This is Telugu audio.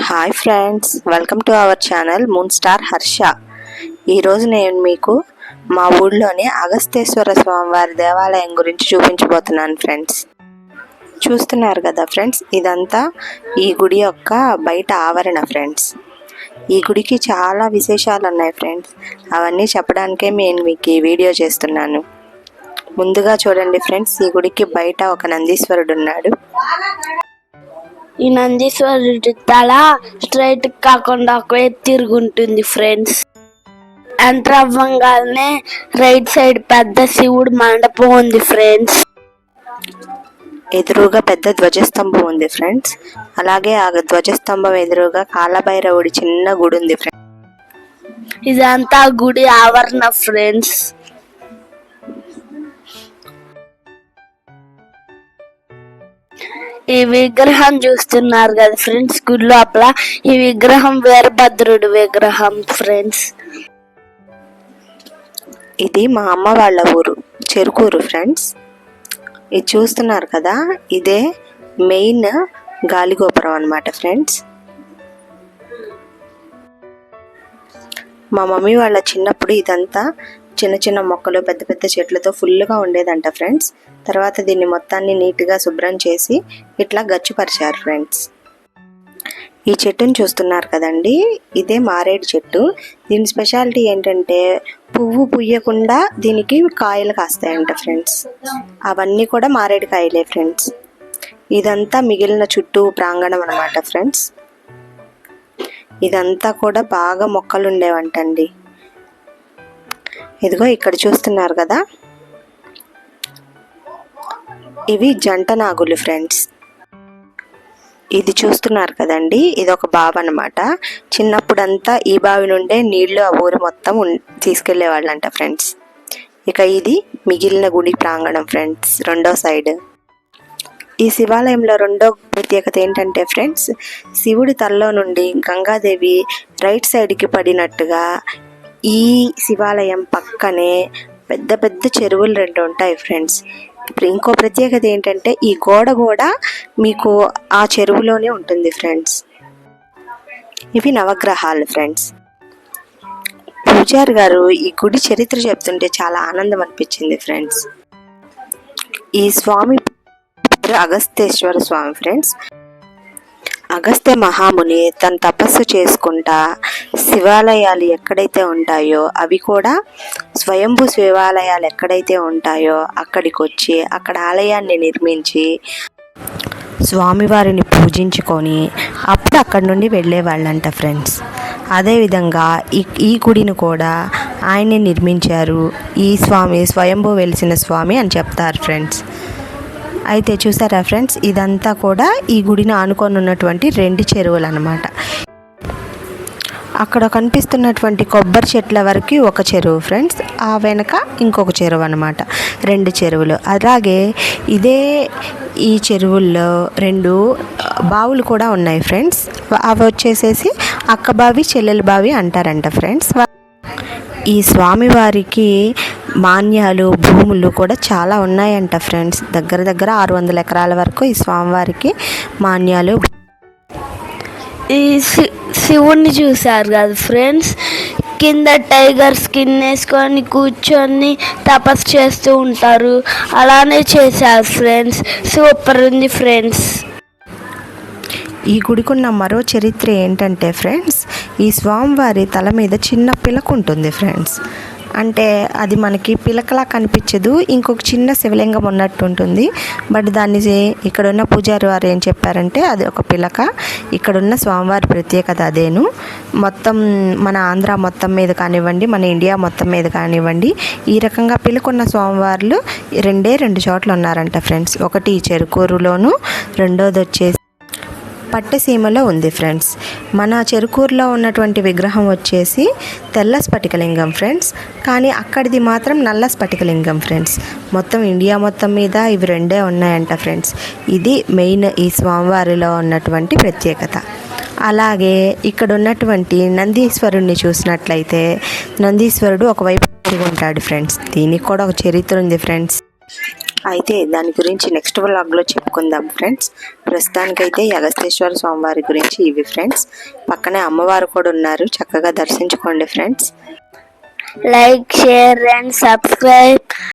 Hi friends, welcome to our channel moon star Harsha. ఈరోజు నేను మీకు మా ఊళ్ళోని అగస్తేశ్వర స్వామివారి దేవాలయం గురించి చూపించబోతున్నాను ఫ్రెండ్స్. చూస్తున్నారు కదా ఫ్రెండ్స్, ఇదంతా ఈ గుడి యొక్క బయట ఆవరణ ఫ్రెండ్స్. ఈ గుడికి చాలా విశేషాలు ఉన్నాయి ఫ్రెండ్స్. అవన్నీ చెప్పడానికే నేను మీకు ఈ వీడియో చేస్తున్నాను. ముందుగా చూడండి ఫ్రెండ్స్, ఈ గుడికి బయట ఒక నందీశ్వరుడు ఉన్నాడు. ఈ నందీశ్వరుడి తల స్ట్రైట్ కాకుండా ఒకవైపు తిరుగుంటుంది ఫ్రెండ్స్. ఎంటర్ అవ్వగానే రైట్ సైడ్ పెద్ద శివుడు మండపం ఉంది ఫ్రెండ్స్. ఎదురుగా పెద్ద ధ్వజస్తంభం ఉంది ఫ్రెండ్స్. అలాగే ఆ ధ్వజస్తంభం ఎదురుగా కాలభైరవుడి చిన్న గుడి ఉంది ఫ్రెండ్స్. ఇదంతా గుడి ఆవరణ ఫ్రెండ్స్. ఈ విగ్రహం చూస్తున్నారు కదా ఫ్రెండ్స్, గుడి లోపల ఈ విగ్రహం వీరభద్రుడు విగ్రహం ఫ్రెండ్స్. ఇది మా అమ్మ వాళ్ళ ఊరు చెరుకూరు ఫ్రెండ్స్. ఇది చూస్తున్నారు కదా, ఇదే మెయిన్ గాలిగోపురం అన్నమాట ఫ్రెండ్స్. మా మమ్మీ వాళ్ళ చిన్నప్పుడు ఇదంతా చిన్న చిన్న మొక్కలు పెద్ద పెద్ద చెట్లతో ఫుల్గా ఉండేదంట ఫ్రెండ్స్. తర్వాత దీన్ని మొత్తాన్ని నీట్గా శుభ్రం చేసి ఇట్లా గచ్చుపరిచారు ఫ్రెండ్స్. ఈ చెట్టుని చూస్తున్నారు కదండి, ఇదే మారేడు చెట్టు. దీని స్పెషాలిటీ ఏంటంటే పువ్వు పుయ్యకుండా దీనికి కాయలు కాస్తాయంట ఫ్రెండ్స్. అవన్నీ కూడా మారేడు కాయలే ఫ్రెండ్స్. ఇదంతా మిగిలిన చుట్టూ ప్రాంగణం అన్నమాట ఫ్రెండ్స్. ఇదంతా కూడా బాగా మొక్కలు ఉండేవంటండి. ఇదిగో ఇక్కడ చూస్తున్నారు కదా, ఇవి జంట నాగులు ఫ్రెండ్స్. ఇది చూస్తున్నారు కదండి, ఇది ఒక బావి అన్నమాట. చిన్నప్పుడంతా ఈ బావి నుండే నీళ్లు ఆ ఊరు మొత్తం తీసుకెళ్లే వాళ్ళంట ఫ్రెండ్స్. ఇక ఇది మిగిలిన గుడి ప్రాంగణం ఫ్రెండ్స్, రెండో సైడ్. ఈ శివాలయంలో రెండో ప్రత్యేకత ఏంటంటే ఫ్రెండ్స్, శివుడి తలలో నుండి గంగాదేవి రైట్ సైడ్కి పడినట్టుగా ఈ శివాలయం పక్కనే పెద్ద పెద్ద చెరువులు రెండు ఉంటాయి ఫ్రెండ్స్. ఇప్పుడు ఇంకో ప్రత్యేకత ఏంటంటే ఈ గోడ కూడా మీకు ఆ చెరువులోనే ఉంటుంది ఫ్రెండ్స్. ఇవి నవగ్రహాలు ఫ్రెండ్స్. పూజారి గారు ఈ గుడి చరిత్ర చెప్తుంటే చాలా ఆనందం అనిపించింది ఫ్రెండ్స్. ఈ స్వామి అగస్తేశ్వర స్వామి ఫ్రెండ్స్. అగస్త్య మహాముని తను తపస్సు చేసుకుంటా శివాలయాలు ఎక్కడైతే ఉంటాయో అవి కూడా స్వయంభూ శివాలయాలు ఎక్కడైతే ఉంటాయో అక్కడికి వచ్చి అక్కడ ఆలయాన్ని నిర్మించి స్వామివారిని పూజించుకొని అప్పుడు అక్కడి నుండి వెళ్ళేవాళ్ళంట ఫ్రెండ్స్. అదేవిధంగా ఈ గుడిని కూడా ఆయనే నిర్మించారు. ఈ స్వామి స్వయంభూ వెలిసిన స్వామి అని చెప్తారు ఫ్రెండ్స్. అయితే చూసారా ఫ్రెండ్స్, ఇదంతా కూడా ఈ గుడిని ఆనుకొని ఉన్నటువంటి రెండు చెరువులు అన్నమాట. అక్కడ కనిపిస్తున్నటువంటి కొబ్బరి చెట్ల వరకు ఒక చెరువు ఫ్రెండ్స్, ఆ వెనక ఇంకొక చెరువు అన్నమాట, రెండు చెరువులు. అలాగే ఈ చెరువుల్లో రెండు బావులు కూడా ఉన్నాయి ఫ్రెండ్స్. అవి వచ్చేసేసి అక్క బావి చెల్లెల బావి అంటారంట ఫ్రెండ్స్. ఈ స్వామివారికి మాన్యాలు భూములు కూడా చాలా ఉన్నాయంట ఫ్రెండ్స్. దగ్గర దగ్గర 600 ఎకరాల వరకు ఈ స్వామివారికి మాన్యాలు. ఈ శివుణ్ణి చూశారు కదా ఫ్రెండ్స్, కింద టైగర్ స్కిన్ వేసుకొని కూర్చొని తపస్సు చేస్తూ ఉంటారు. అలానే చేశారు ఫ్రెండ్స్. సూపర్ ఉంది ఫ్రెండ్స్. ఈ గుడికున్న మరో చరిత్ర ఏంటంటే ఫ్రెండ్స్, ఈ స్వామివారి తల మీద చిన్న పిలక ఉంటుంది ఫ్రెండ్స్. అంటే అది మనకి పిలకలా కనిపించదు, ఇంకొక చిన్న శివలింగం ఉన్నట్టు ఉంటుంది. బట్ దాన్ని ఇక్కడున్న పూజారి వారు ఏం చెప్పారంటే అది ఒక పిలక. ఇక్కడున్న స్వామివారి ప్రత్యేకత అదేను. మొత్తం మన ఆంధ్ర మొత్తం మీద కానివ్వండి, మన ఇండియా మొత్తం మీద కానివ్వండి, ఈ రకంగా పిలకున్న స్వామివార్లు రెండు చోట్ల ఉన్నారంట ఫ్రెండ్స్. ఒకటి చెరుకూరులోను, రెండోది వచ్చేసి పట్టసీమలో ఉంది ఫ్రెండ్స్. మన చెరుకూరులో ఉన్నటువంటి విగ్రహం వచ్చేసి తెల్ల స్ఫటికలింగం ఫ్రెండ్స్, కానీ అక్కడిది మాత్రం నల్ల స్ఫటికలింగం ఫ్రెండ్స్. మొత్తం ఇండియా మొత్తం మీద ఇవి రెండే ఉన్నాయంట ఫ్రెండ్స్. ఇది మెయిన్ ఈ స్వామివారిలో ఉన్నటువంటి ప్రత్యేకత. అలాగే ఇక్కడ ఉన్నటువంటి నందీశ్వరుణ్ణి చూసినట్లయితే నందీశ్వరుడు ఒకవైపు ఉంటాడు ఫ్రెండ్స్. దీనికి కూడా ఒక చరిత్ర ఉంది ఫ్రెండ్స్. అయితే దాని గురించి నెక్స్ట్ వ్లాగ్లో చెప్పుకుందాం ఫ్రెండ్స్. ప్రస్తుతానికైతే ఈ అగస్తేశ్వర స్వామివారి గురించి ఇవి ఫ్రెండ్స్. పక్కనే అమ్మవారు కూడా ఉన్నారు, చక్కగా దర్శించుకోండి friends. Like, share and subscribe